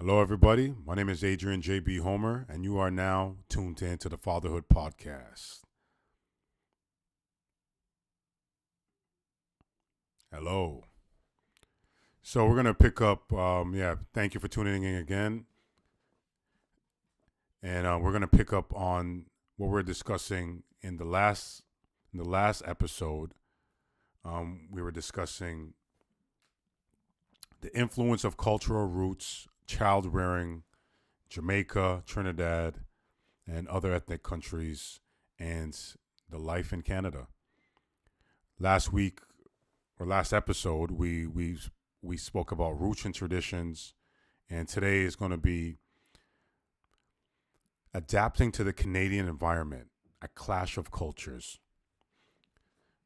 Hello, everybody. My name is Adrian JB Homer, and you are now tuned in to the FatherHood Podcast. Hello. So we're gonna pick up. Thank you for tuning in again, and we're gonna pick up on what we're discussing in the last episode. We were discussing the influence of cultural roots, child rearing, Jamaica, Trinidad, and other ethnic countries, and the life in Canada. Last week or last episode, we spoke about roots and traditions, and today is going to be adapting to the Canadian environment, a clash of cultures.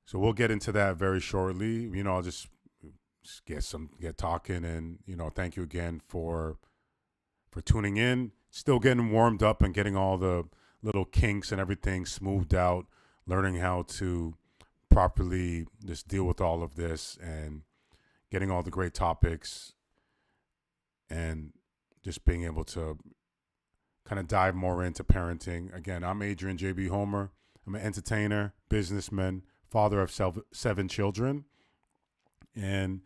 So we'll get into that very shortly. I'll just get talking, and thank you again for tuning in. Still getting warmed up and getting all the little kinks and everything smoothed out, learning how to properly just deal with all of this and getting all the great topics and just being able to kind of dive more into parenting. Again, I'm Adrian JB Homer. I'm an entertainer, businessman, father of seven children. And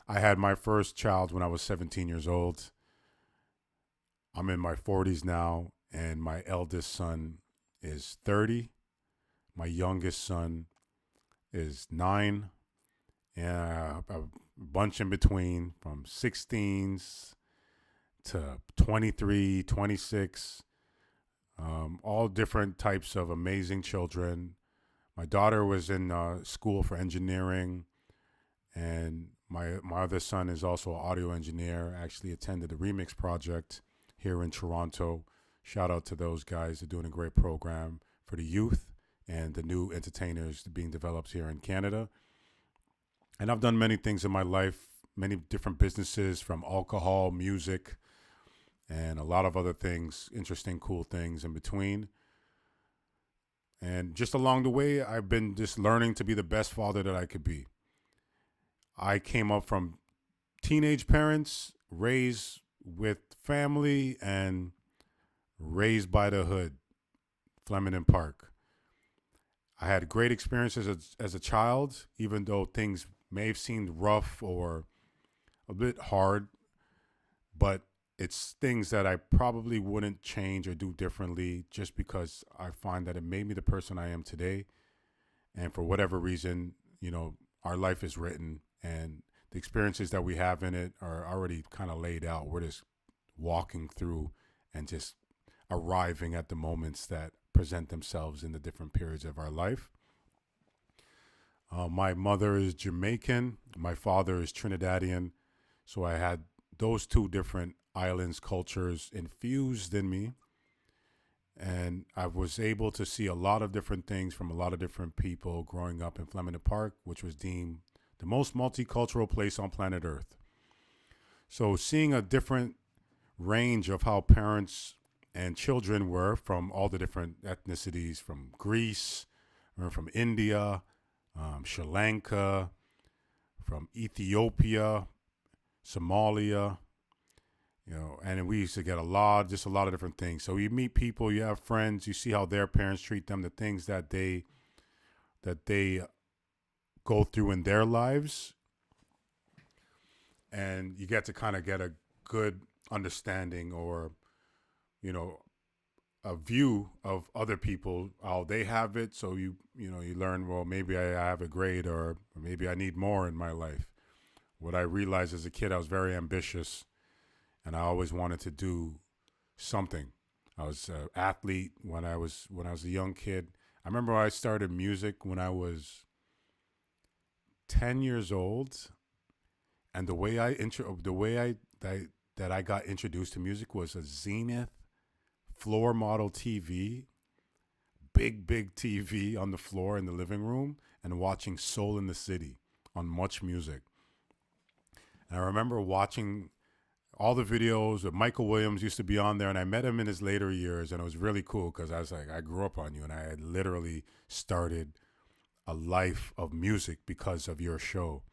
I had my first child when I was 17 years old. I'm in my 40s now, and my eldest son is 30. My youngest son is 9, and a bunch in between from 16s to 23, 26, all different types of amazing children. My daughter was in school for engineering, and my other son is also an audio engineer, actually attended the Remix Project here in Toronto. Shout out to those guys. They're doing a great program for the youth and the new entertainers being developed here in Canada. And I've done many things in my life, many different businesses, from alcohol, music, and a lot of other things, interesting, cool things in between. And just along the way, I've been just learning to be the best father that I could be. I came up from teenage parents, raised with family, and raised by the hood, Flemington Park. I had great experiences as a child, even though things may have seemed rough or a bit hard, but it's things that I probably wouldn't change or do differently, just because I find that it made me the person I am today. And for whatever reason, our life is written, and the experiences that we have in it are already kind of laid out. We're just walking through and just arriving at the moments that present themselves in the different periods of our life. My mother is Jamaican. My father is Trinidadian. So I had those two different islands, cultures infused in me. And I was able to see a lot of different things from a lot of different people growing up in Flemington Park, which was deemed the most multicultural place on planet Earth. So seeing a different range of how parents and children were from all the different ethnicities, from Greece, or from India, Sri Lanka, from Ethiopia, Somalia, and we used to get just a lot of different things. So you meet people, you have friends, you see how their parents treat them, the things that they go through in their lives, and you get to kind of get a good understanding, or a view of other people, how they have it. So you learn, well, maybe I have a grade, or maybe I need more in my life. What I realized as a kid, I was very ambitious, and I always wanted to do something. I was an athlete when I was a young kid. I remember I started music when I was 10 years old, and the way that I got introduced to music was a Zenith floor model TV, big TV on the floor in the living room, and watching Soul in the City on Much Music. And I remember watching all the videos that Michael Williams used to be on there, and I met him in his later years, and it was really cool because I was like, I grew up on you, and I had literally started a life of music because of your show.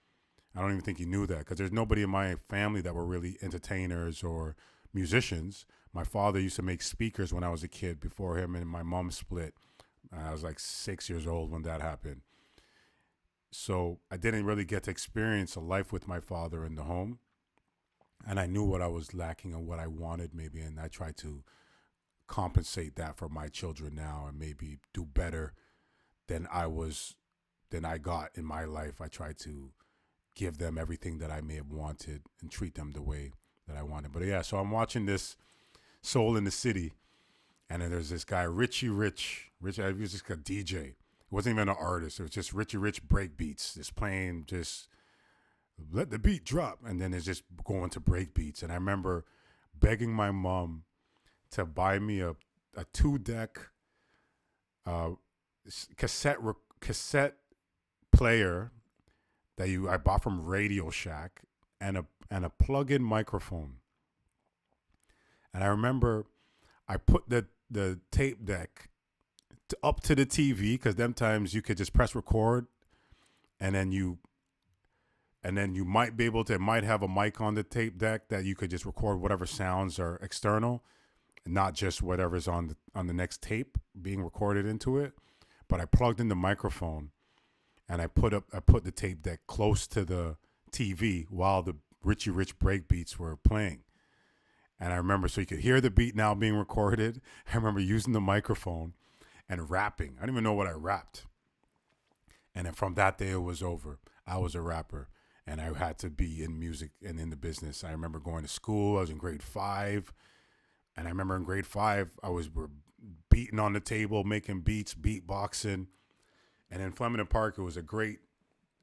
I don't even think you knew that, because there's nobody in my family that were really entertainers or musicians. My father used to make speakers when I was a kid before him and my mom split. I was like 6 years old when that happened. So I didn't really get to experience a life with my father in the home. And I knew what I was lacking and what I wanted maybe. And I tried to compensate that for my children now and maybe do better than I got in my life. I tried to give them everything that I may have wanted and treat them the way that I wanted. But yeah, so I'm watching this Soul in the City, and then there's this guy, Richie Rich. He was just a DJ. He wasn't even an artist. It was just Richie Rich break beats, just playing, just let the beat drop. And then it's just going to break beats. And I remember begging my mom to buy me a 2-deck cassette player that I bought from Radio Shack and a plug-in microphone. And I remember I put the tape deck up to the TV because them times you could just press record and then you might be able to, it might have a mic on the tape deck that you could just record whatever sounds are external, not just whatever's on the next tape being recorded into it. But I plugged in the microphone and I put the tape deck close to the TV while the Richie Rich breakbeats were playing. And I remember, so you could hear the beat now being recorded. I remember using the microphone and rapping. I didn't even know what I rapped. And then from that day, it was over. I was a rapper and I had to be in music and in the business. I remember going to school. I was in grade 5. And I remember in grade 5, we're beating on the table, making beats, beatboxing. And in Flemington Park, it was a great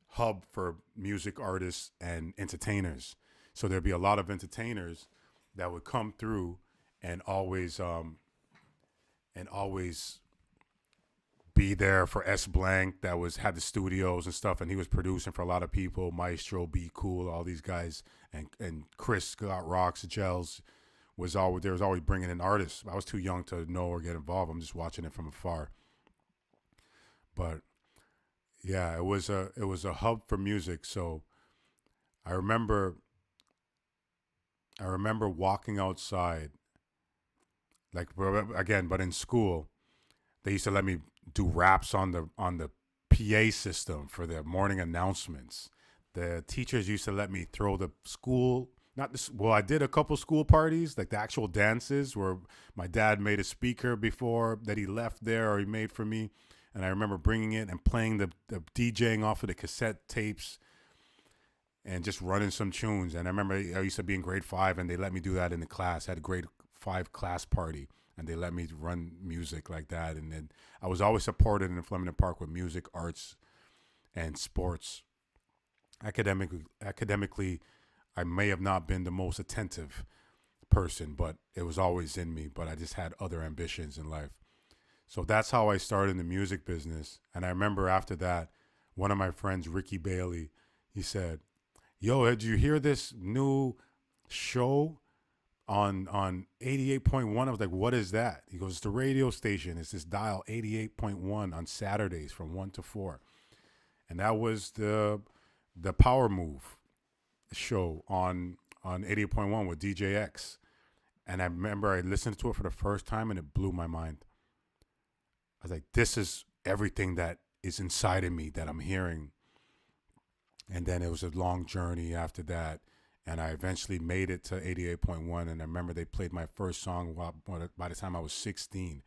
hub for music artists and entertainers. So there'd be a lot of entertainers that would come through and always be there for S Blank that had the studios and stuff, and he was producing for a lot of people, Maestro, Be Cool, all these guys, and Chris Scott Rocks, Gels there was always bringing in artists. I was too young to know or get involved. I'm just watching it from afar. But yeah, it was a hub for music. So I remember walking outside, like, again, but in school, they used to let me do raps on the PA system for the morning announcements. The teachers used to let me throw the school, I did a couple school parties, like the actual dances where my dad made a speaker before that he left there or he made for me. And I remember bringing it and playing the DJing off of the cassette tapes and just running some tunes. And I remember I used to be in grade 5 and they let me do that in the class. I had a grade 5 class party and they let me run music like that. And then I was always supported in Flemington Park with music, arts, and sports. Academically, I may have not been the most attentive person, but it was always in me. But I just had other ambitions in life. So that's how I started in the music business. And I remember after that, one of my friends, Ricky Bailey, he said, "Yo, did you hear this new show on 88.1? I was like, "What is that?" He goes, "It's the radio station. It's this dial 88.1 on Saturdays from 1 to 4. And that was the Power Move show on 88.1 with DJ X. And I remember I listened to it for the first time and it blew my mind. I was like, this is everything that is inside of me that I'm hearing. And then it was a long journey after that. And I eventually made it to 88.1. And I remember they played my first song by the time I was 16.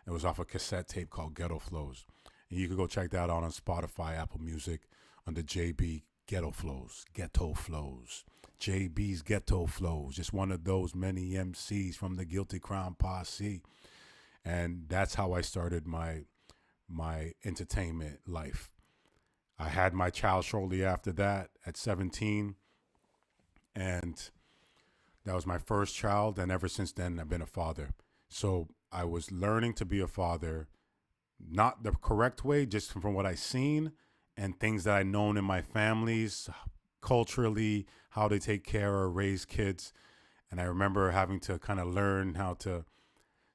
It was off a cassette tape called Ghetto Flows. And you can go check that out on Spotify, Apple Music, under JB Ghetto Flows. JB's Ghetto Flows. Just one of those many MCs from the Guilty Crown Posse. And that's how I started my entertainment life. I had my child shortly after that at 17. And that was my first child. And ever since then, I've been a father. So I was learning to be a father, not the correct way, just from what I seen and things that I known in my families, culturally, how they take care or raise kids. And I remember having to kind of learn how to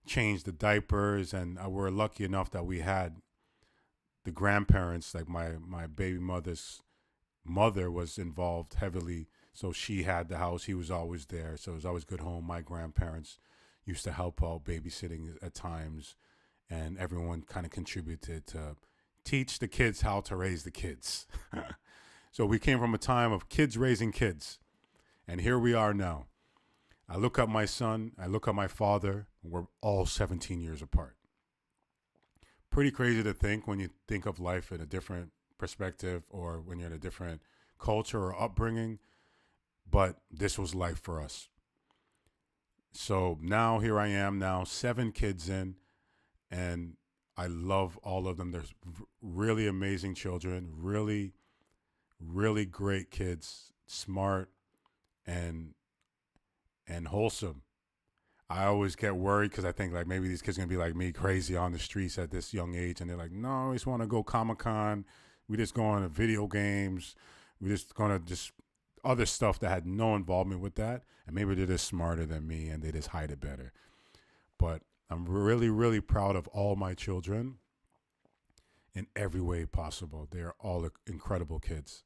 change the diapers. And we're lucky enough that we had the grandparents, like my baby mother's mother was involved heavily So she had the house. He was always there. So it was always good home. My grandparents used to help out babysitting at times, and everyone kind of contributed to teach the kids how to raise the kids. So we came from a time of kids raising kids, and here we are now. I look at my son, I look at my father, we're all 17 years apart. Pretty crazy to think when you think of life in a different perspective or when you're in a different culture or upbringing, but this was life for us. So now here I am now, 7 kids in, and I love all of them. They're really amazing children, really, really great kids, smart and wholesome. I always get worried because I think like maybe these kids are gonna be like me, crazy on the streets at this young age, and they're like, no, we just want to go Comic-Con. We just go on to video games. We just gonna just other stuff that had no involvement with that, and maybe they're just smarter than me and they just hide it better. But I'm really, really proud of all my children in every way possible. They are all incredible kids.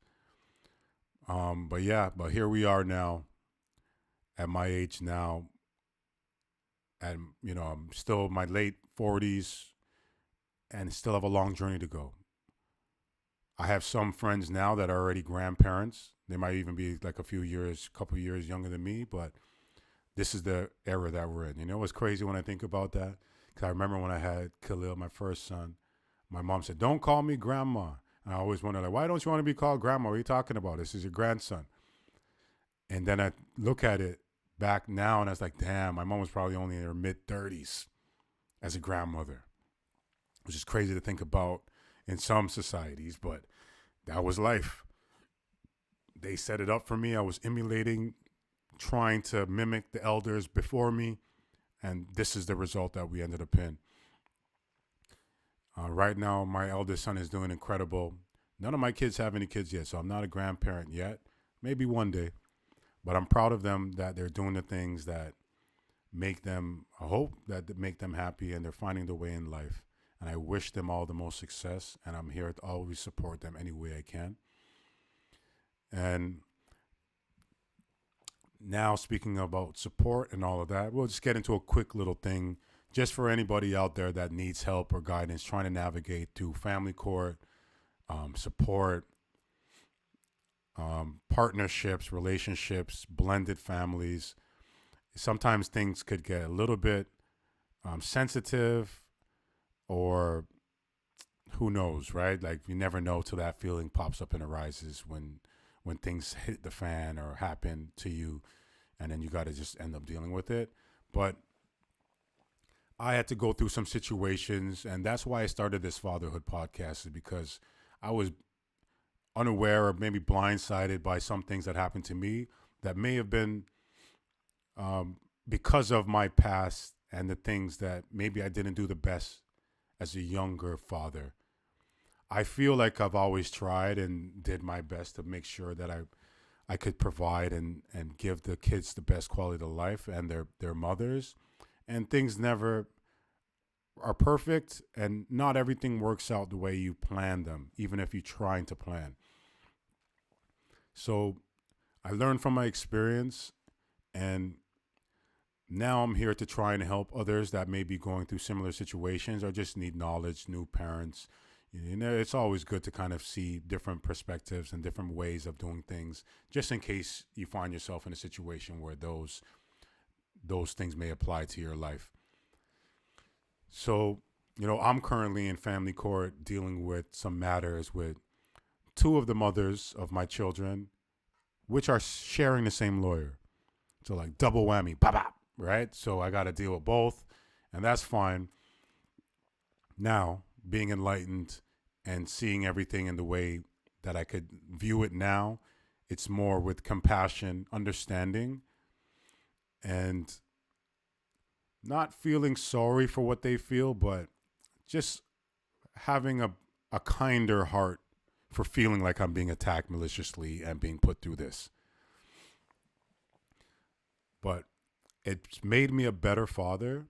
But here we are now, at my age now, and I'm still in my late 40s and still have a long journey to go. I have some friends now that are already grandparents. They might even be like couple years younger than me, but this is the era that we're in. You know what's crazy when I think about that? Because I remember when I had Khalil, my first son, my mom said, don't call me grandma. And I always wondered, like, why don't you want to be called grandma? What are you talking about? This is your grandson. And then I look at it back now, and I was like, damn, my mom was probably only in her mid-30s as a grandmother, which is crazy to think about in some societies, but that was life. They set it up for me. I was emulating, trying to mimic the elders before me, and this is the result that we ended up in. Right now, my eldest son is doing incredible. None of my kids have any kids yet, so I'm not a grandparent yet. Maybe one day. But I'm proud of them that they're doing the things that make them, I hope that make them happy, and they're finding their way in life. And I wish them all the most success, and I'm here to always support them any way I can. And now, speaking about support and all of that, we'll just get into a quick little thing just for anybody out there that needs help or guidance trying to navigate through family court, support, partnerships, relationships, blended families. Sometimes things could get a little bit sensitive, or who knows, right? Like you never know till that feeling pops up and arises when things hit the fan or happen to you, and then you got to just end up dealing with it. But I had to go through some situations, and that's why I started this FatherHood Podcast, is because I was unaware or maybe blindsided by some things that happened to me that may have been because of my past and the things that maybe I didn't do the best as a younger father. I feel like I've always tried and did my best to make sure that I could provide and give the kids the best quality of life and their mothers. And things never are perfect, and not everything works out the way you plan them, even if you're trying to plan. So I learned from my experience, and now I'm here to try and help others that may be going through similar situations or just need knowledge, new parents. You know, it's always good to kind of see different perspectives and different ways of doing things, just in case you find yourself in a situation where those things may apply to your life. So, I'm currently in family court dealing with some matters with 2 of the mothers of my children, which are sharing the same lawyer. So like double whammy, bop, bop, right? So I got to deal with both, and that's fine. Now, being enlightened and seeing everything in the way that I could view it now, it's more with compassion, understanding, and not feeling sorry for what they feel, but just having a kinder heart for feeling like I'm being attacked maliciously and being put through this. But it's made me a better father,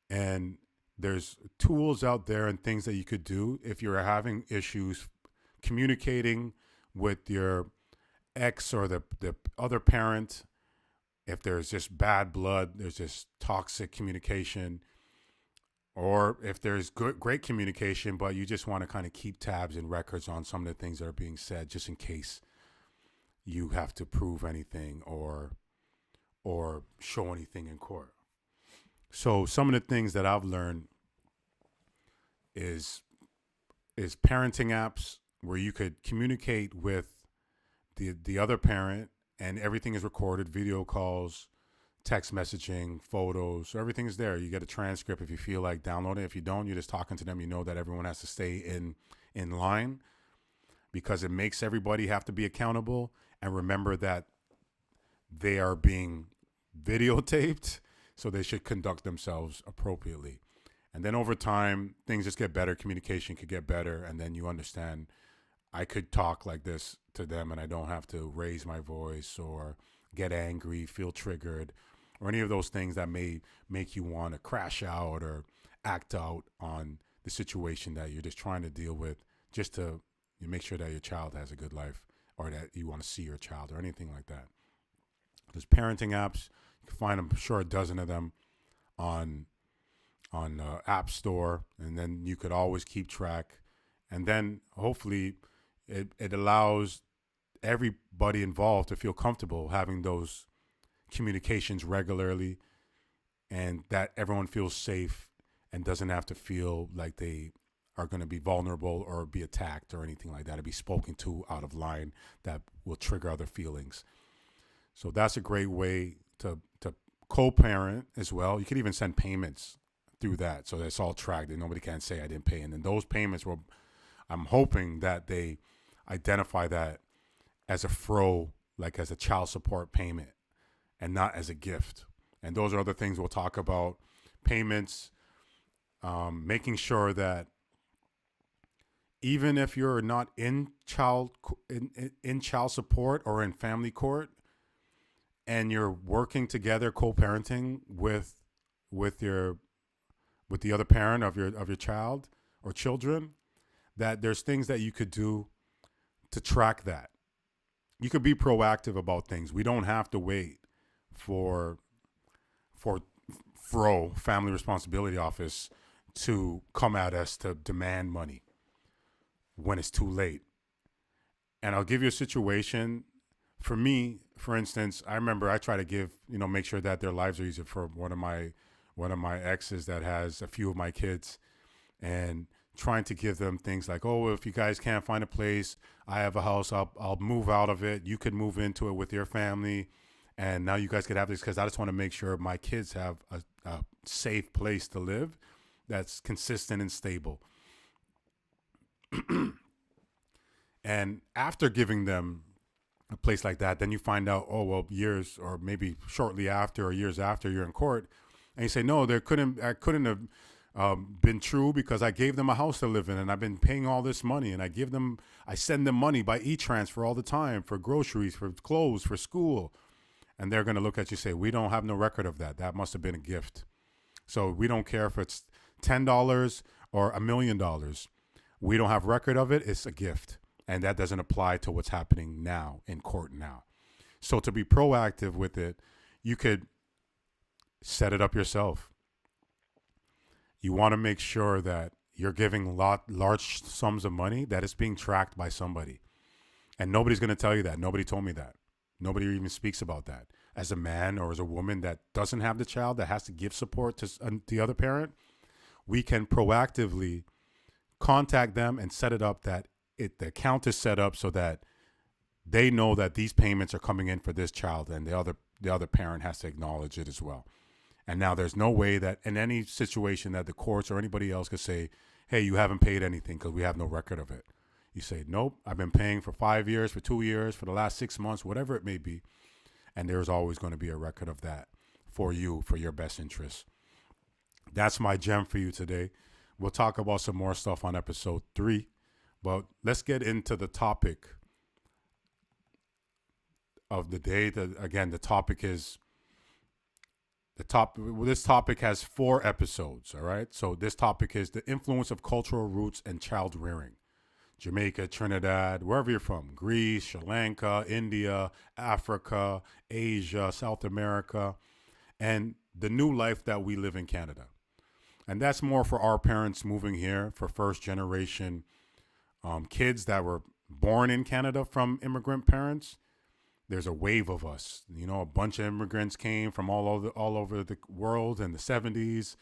and there's tools out there and things that you could do if you're having issues communicating with your ex or the other parent, if there's just bad blood, there's just toxic communication, or if there's great communication, but you just want to kind of keep tabs and records on some of the things that are being said, just in case you have to prove anything or show anything in court. So some of the things that I've learned is parenting apps where you could communicate with the other parent, and everything is recorded, video calls, text messaging, photos, so everything is there. You get a transcript if you feel like downloading it. If you don't, you're just talking to them. You know that everyone has to stay in line, because it makes everybody have to be accountable, and remember that they are being videotaped, so they should conduct themselves appropriately. And then over time, things just get better. Communication could get better, and then you understand, I could talk like this to them, and I don't have to raise my voice or get angry, feel triggered, or any of those things that may make you want to crash out or act out on the situation that you're just trying to deal with, just to make sure that your child has a good life, or that you want to see your child, or anything like that. There's parenting apps. You can find, I'm sure, a dozen of them on App Store, and then you could always keep track. And then hopefully it allows everybody involved to feel comfortable having those communications regularly, and that everyone feels safe and doesn't have to feel like they are going to be vulnerable or be attacked or anything like that, or be spoken to out of line that will trigger other feelings. So that's a great way to co-parent as well. You could even send payments through that, so that's all tracked and nobody can say I didn't pay. And then those payments will, I'm hoping that they identify that as a fro, like as a child support payment, and not as a gift. And those are other things we'll talk about. Payments, making sure that even if you're not in child support or in family court, and you're working together, co-parenting with the other parent of your child or children, that there's things that you could do to track that. You could be proactive about things. We don't have to wait for FRO, Family Responsibility Office, to come at us to demand money when it's too late. And I'll give you a situation. For me, for instance, I remember I try to make sure that their lives are easier for one of my exes that has a few of my kids, and trying to give them things like, oh, if you guys can't find a place, I have a house, I'll move out of it. You could move into it with your family, and now you guys could have this, because I just want to make sure my kids have a safe place to live that's consistent and stable. And after giving them a place like that, then you find out, oh, well, years or maybe shortly after or years after, you're in court, and you say, no, I couldn't have been true, because I gave them a house to live in, and I've been paying all this money, and I send them money by e-transfer all the time for groceries, for clothes, for school. And they're going to look at you and say, we don't have no record of that. That must have been a gift. So we don't care if it's $10 or $1 million. We don't have record of it. It's a gift. And that doesn't apply to what's happening now in court now. So to be proactive with it, you could set it up yourself. You want to make sure that you're giving large sums of money, that it's being tracked by somebody. And nobody's going to tell you that. Nobody told me that. Nobody even speaks about that. As a man or as a woman that doesn't have the child, that has to give support to the other parent, we can proactively contact them and set it up that the account is set up so that they know that these payments are coming in for this child, and the other parent has to acknowledge it as well. And now there's no way that in any situation that the courts or anybody else could say, hey, you haven't paid anything because we have no record of it. You say, nope, I've been paying for 5 years, for 2 years, for the last 6 months, whatever it may be. And there's always going to be a record of that for you, for your best interest. That's my gem for you today. We'll talk about some more stuff on episode 3. But let's get into the topic of the day. The topic is... This topic has 4 episodes, all right? So this topic is the influence of cultural roots and child rearing. Jamaica, Trinidad, wherever you're from, Greece, Sri Lanka, India, Africa, Asia, South America, and the new life that we live in Canada. And that's more for our parents moving here, for first generation kids that were born in Canada from immigrant parents. There's a wave of us. A bunch of immigrants came from all over the world in the 70s,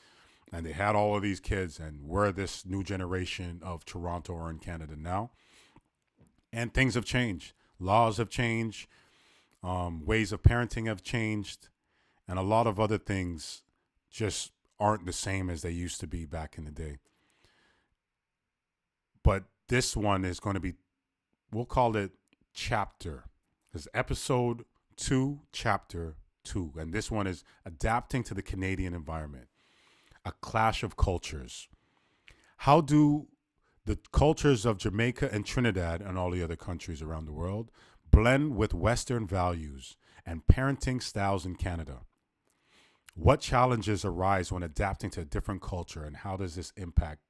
and they had all of these kids, and we're this new generation of Toronto or in Canada now. And things have changed. Laws have changed. Ways of parenting have changed. And a lot of other things just aren't the same as they used to be back in the day. But this one is going to be, we'll call it chapter. This is episode 2, chapter 2. And this one is adapting to the Canadian environment. A clash of cultures. How do the cultures of Jamaica and Trinidad and all the other countries around the world blend with Western values and parenting styles in Canada? What challenges arise when adapting to a different culture, and how does this impact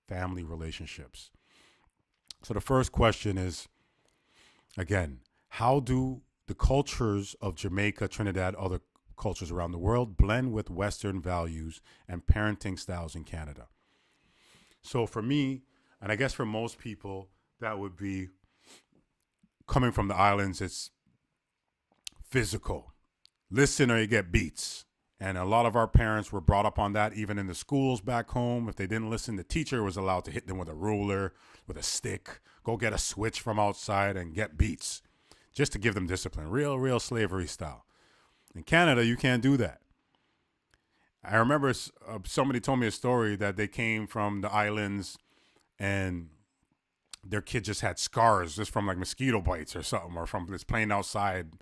family relationships? So the first question is, again, how do the cultures of Jamaica, Trinidad, other cultures around the world blend with Western values and parenting styles in Canada? So for me, and I guess for most people, that would be coming from the islands, it's physical. Listen or you get beats. And a lot of our parents were brought up on that, even in the schools back home. If they didn't listen, the teacher was allowed to hit them with a ruler, with a stick, go get a switch from outside and get beats, just to give them discipline. Real slavery style. In Canada, you can't do that. I remember somebody told me a story that they came from the islands and their kid just had scars just from like mosquito bites or something, or from just playing outside,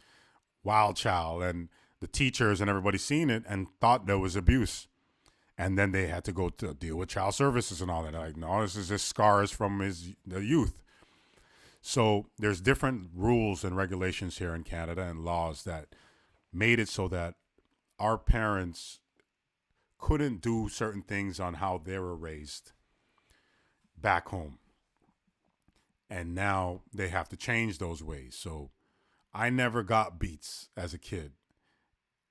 wild child. And the teachers and everybody seen it and thought there was abuse. And then they had to go to deal with child services and all that. Like, no, this is just scars from the youth. So there's different rules and regulations here in Canada and laws that made it so that our parents couldn't do certain things on how they were raised back home. And now they have to change those ways. So I never got beats as a kid.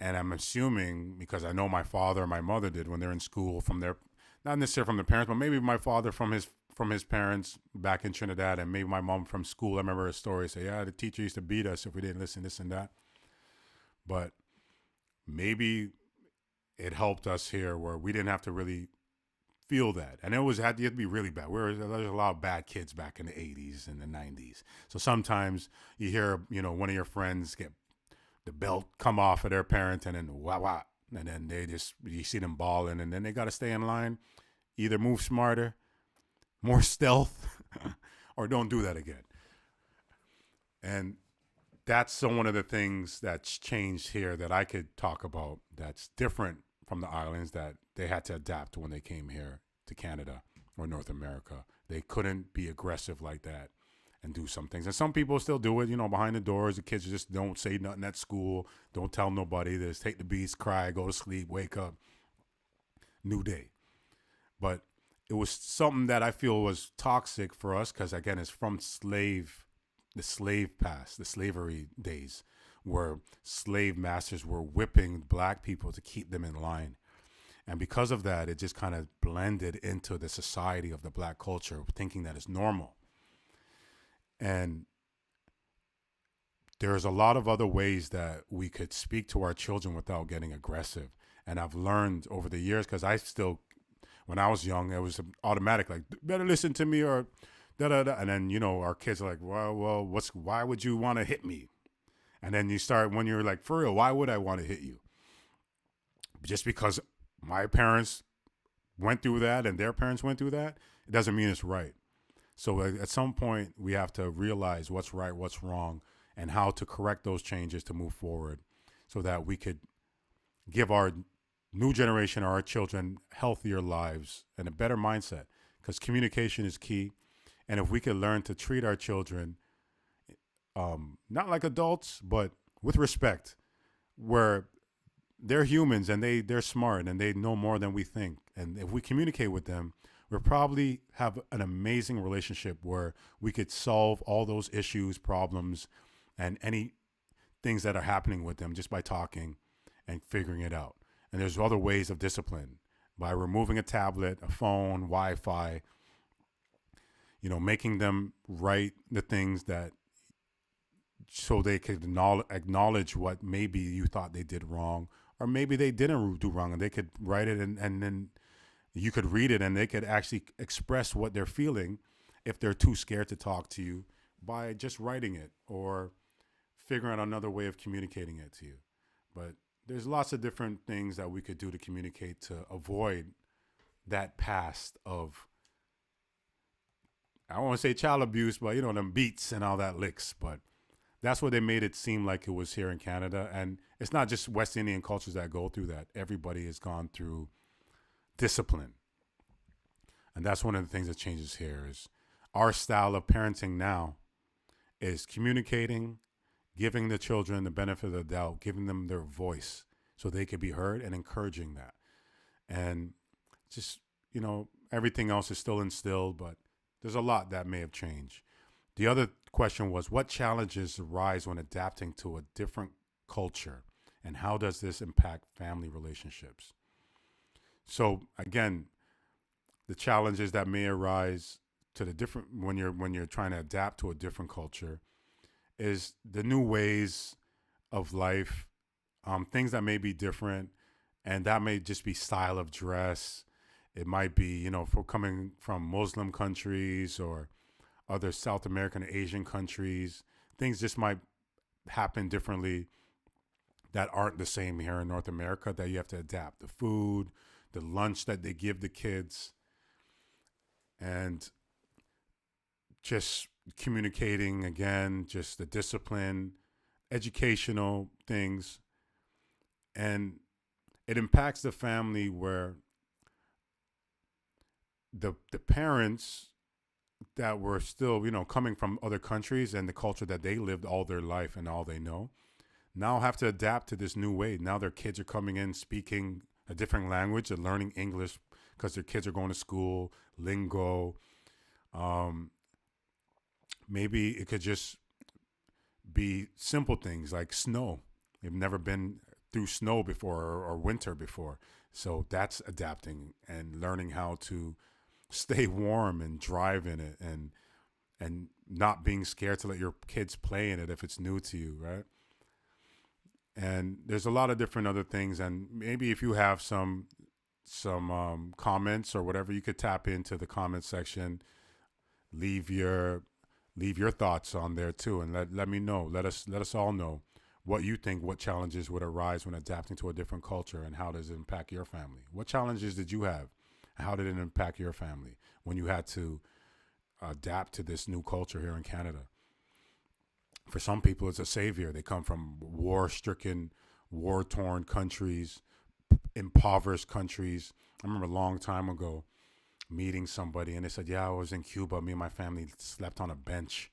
And I'm assuming, because I know my father and my mother did when they're in school, from their, not necessarily from their parents, but maybe my father from his parents back in Trinidad, and maybe my mom from school. I remember a story say, yeah, the teacher used to beat us if we didn't listen, this and that. But maybe it helped us here where we didn't have to really feel that. And it had to be really bad. There's a lot of bad kids back in the 80s and the 90s. So sometimes you hear, one of your friends get the belt come off of their parent, and then wah, and then you see them balling, and then they got to stay in line, either move smarter, more stealth, or don't do that again. And that's one of the things that's changed here that I could talk about that's different from the islands, that they had to adapt when they came here to Canada or North America. They couldn't be aggressive like that and do some things. And some people still do it, behind the doors. The kids just don't say nothing at school, don't tell nobody. They just take the beats, cry, go to sleep, wake up, new day. But it was something that I feel was toxic for us because, again, it's from the slave past, the slavery days, where slave masters were whipping black people to keep them in line. And because of that, it just kind of blended into the society of the black culture, thinking that it's normal. And there's a lot of other ways that we could speak to our children without getting aggressive. And I've learned over the years, because when I was young, it was automatic, like, better listen to me or da-da-da. And then, our kids are like, well, why would you want to hit me? And then you start, when you're like, for real, why would I want to hit you? Just because my parents went through that and their parents went through that, it doesn't mean it's right. So at some point, we have to realize what's right, what's wrong, and how to correct those changes to move forward so that we could give our new generation, our children, healthier lives and a better mindset, because communication is key. And if we could learn to treat our children not like adults, but with respect, where they're humans and they're smart and they know more than we think. And if we communicate with them we'll probably have an amazing relationship where we could solve all those issues, problems, and any things that are happening with them just by talking and figuring it out. And there's other ways of discipline by removing a tablet, a phone, Wi-Fi, making them write the things that so they could acknowledge what maybe you thought they did wrong, or maybe they didn't do wrong, and they could write it, and then you could read it, and they could actually express what they're feeling if they're too scared to talk to you by just writing it or figuring out another way of communicating it to you. But there's lots of different things that we could do to communicate to avoid that past of, I don't want to say child abuse, but them beats and all that licks. But that's what they made it seem like it was here in Canada. And it's not just West Indian cultures that go through that. Everybody has gone through discipline. And that's one of the things that changes here is our style of parenting now is communicating, giving the children the benefit of the doubt, giving them their voice so they could be heard, and encouraging that. And just, everything else is still instilled, but there's a lot that may have changed. The other question was, what challenges arise when adapting to a different culture, and how does this impact family relationships? So again, the challenges that may arise to the different when you're trying to adapt to a different culture is the new ways of life, things that may be different, and that may just be style of dress. It might be, for coming from Muslim countries or other South American or Asian countries, things just might happen differently that aren't the same here in North America that you have to adapt. The food, the lunch that they give the kids, and just communicating again, just the discipline, educational things. And it impacts the family where the parents that were still, coming from other countries and the culture that they lived all their life and all they know, now have to adapt to this new way. Now their kids are coming in speaking a different language and learning English because their kids are going to school, lingo. Maybe it could just be simple things like snow. They've never been through snow before or winter before. So that's adapting and learning how to stay warm and drive in it, and not being scared to let your kids play in it if it's new to you, right? And there's a lot of different other things. And maybe if you have some comments or whatever, you could tap into the comment section, leave your thoughts on there too, and let me know. Let us all know what you think, what challenges would arise when adapting to a different culture, and how does it impact your family? What challenges did you have? How did it impact your family when you had to adapt to this new culture here in Canada? For some people, it's a savior. They come from war-stricken, war-torn countries, impoverished countries. I remember a long time ago meeting somebody, and they said, yeah, I was in Cuba. Me and my family slept on a bench.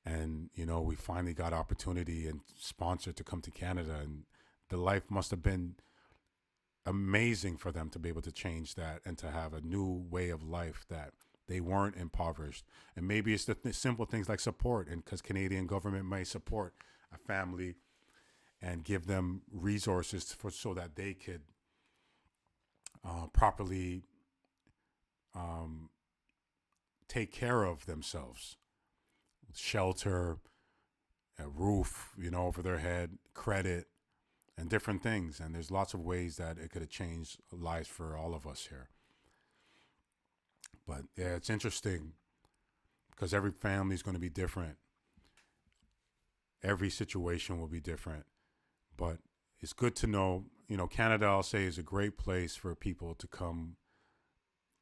And, we finally got opportunity and sponsored to come to Canada. And the life must have been amazing for them to be able to change that and to have a new way of life that they weren't impoverished. And maybe it's the simple things like support, and because Canadian government may support a family and give them resources so that they could properly take care of themselves. Shelter, a roof, over their head, credit, and different things. And there's lots of ways that it could have changed lives for all of us here. But yeah, it's interesting because every family is going to be different. Every situation will be different. But it's good to know, Canada, I'll say, is a great place for people to come,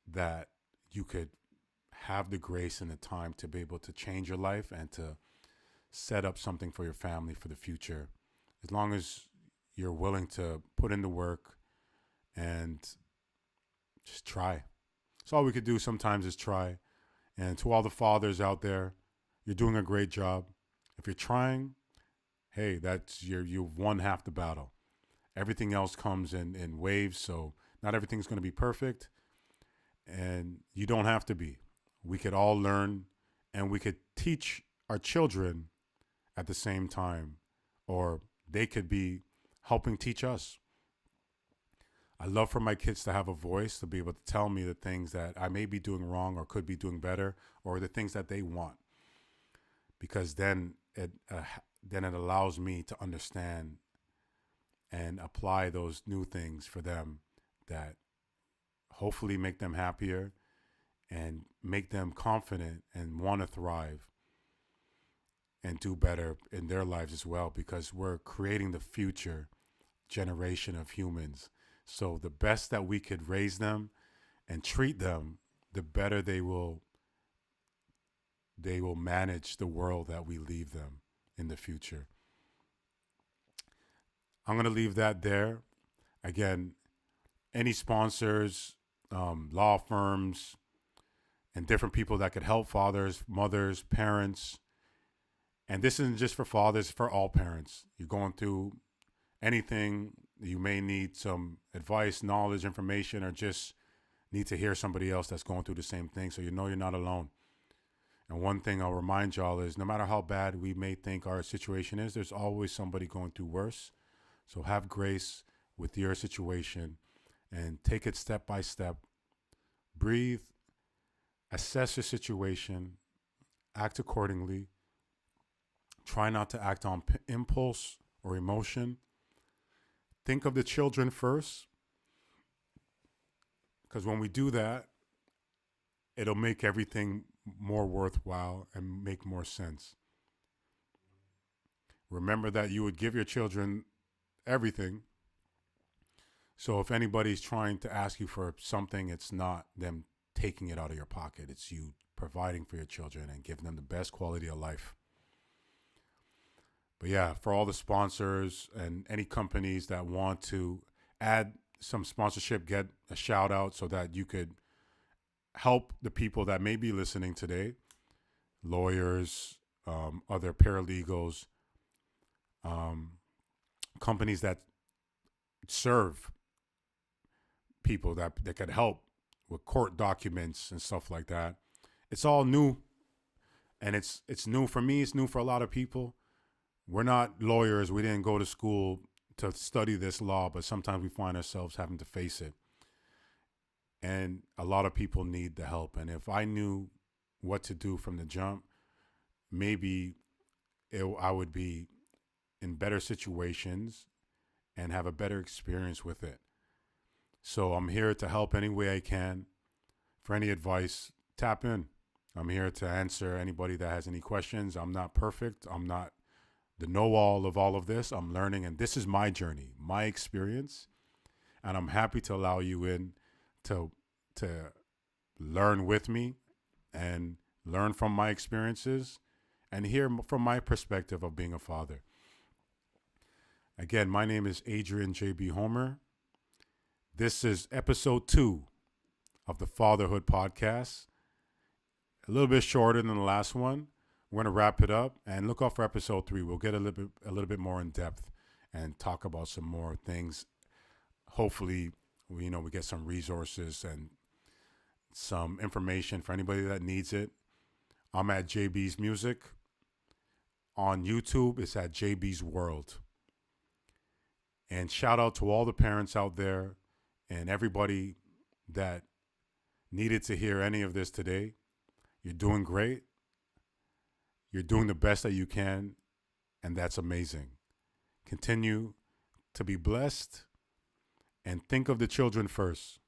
that you could have the grace and the time to be able to change your life and to set up something for your family for the future. As long as you're willing to put in the work and just try. So all we could do sometimes is try. And to all the fathers out there, you're doing a great job. If you're trying, hey, you've won half the battle. Everything else comes in waves, so not everything's going to be perfect. And you don't have to be. We could all learn and we could teach our children at the same time, or they could be helping teach us. I love for my kids to have a voice, to be able to tell me the things that I may be doing wrong or could be doing better, or the things that they want, because then it allows me to understand and apply those new things for them that hopefully make them happier and make them confident and want to thrive and do better in their lives as well, because we're creating the future generation of humans. So the best that we could raise them and treat them, the better they will manage the world that we leave them in the future. I'm going to leave that there. Again, any sponsors, law firms, and different people that could help fathers, mothers, parents. And this isn't just for fathers, for all parents. You're going through anything, you may need some advice, knowledge, information, or just need to hear somebody else that's going through the same thing, so you know you're not alone. And one thing I'll remind y'all is, no matter how bad we may think our situation is, there's always somebody going through worse. So have grace with your situation and take it step by step. Breathe, assess your situation, act accordingly. Try not to act on impulse or emotion. Think of the children first, because when we do that, it'll make everything more worthwhile and make more sense. Remember that you would give your children everything. So if anybody's trying to ask you for something, it's not them taking it out of your pocket. It's you providing for your children and giving them the best quality of life. But yeah, for all the sponsors and any companies that want to add some sponsorship, get a shout out so that you could help the people that may be listening today, lawyers, other paralegals, companies that serve people that could help with court documents and stuff like that. It's all new, and it's new for me. It's new for a lot of people. We're not lawyers. We didn't go to school to study this law, but sometimes we find ourselves having to face it. And a lot of people need the help. And if I knew what to do from the jump, maybe I would be in better situations and have a better experience with it. So I'm here to help any way I can. For any advice, tap in. I'm here to answer anybody that has any questions. I'm not perfect. I'm not the know-all of all of this. I'm learning, and this is my journey, my experience, and I'm happy to allow you in to learn with me and learn from my experiences and hear from my perspective of being a father. Again, my name is Adrian JB Homer. This is episode 2 of the FatherHood Podcast. A little bit shorter than the last one. We're going to wrap it up and look out for episode 3. We'll get a little bit more in depth and talk about some more things. Hopefully, we get some resources and some information for anybody that needs it. I'm at JB's Music. On YouTube, it's at JB's World. And shout out to all the parents out there and everybody that needed to hear any of this today. You're doing great. You're doing the best that you can, and that's amazing. Continue to be blessed and think of the children first.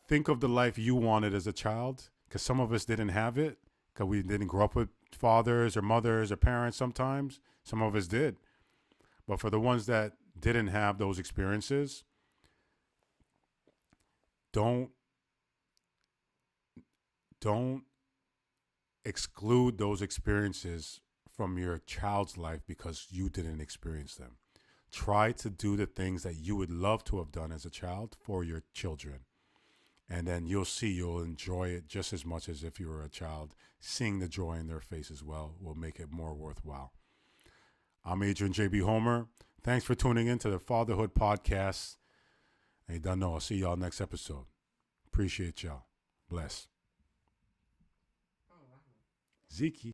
Think of the life you wanted as a child, because some of us didn't have it, because we didn't grow up with fathers or mothers or parents sometimes. Some of us did. But for the ones that didn't have those experiences, don't exclude those experiences from your child's life because you didn't experience them. Try to do the things that you would love to have done as a child for your children. And then you'll enjoy it just as much as if you were a child. Seeing the joy in their face as well will make it more worthwhile. I'm Adrian JB Homer. Thanks for tuning in to the FatherHood Podcast. And you don't know, I'll see y'all next episode. Appreciate Appreciate y'all. Bless. Zeke.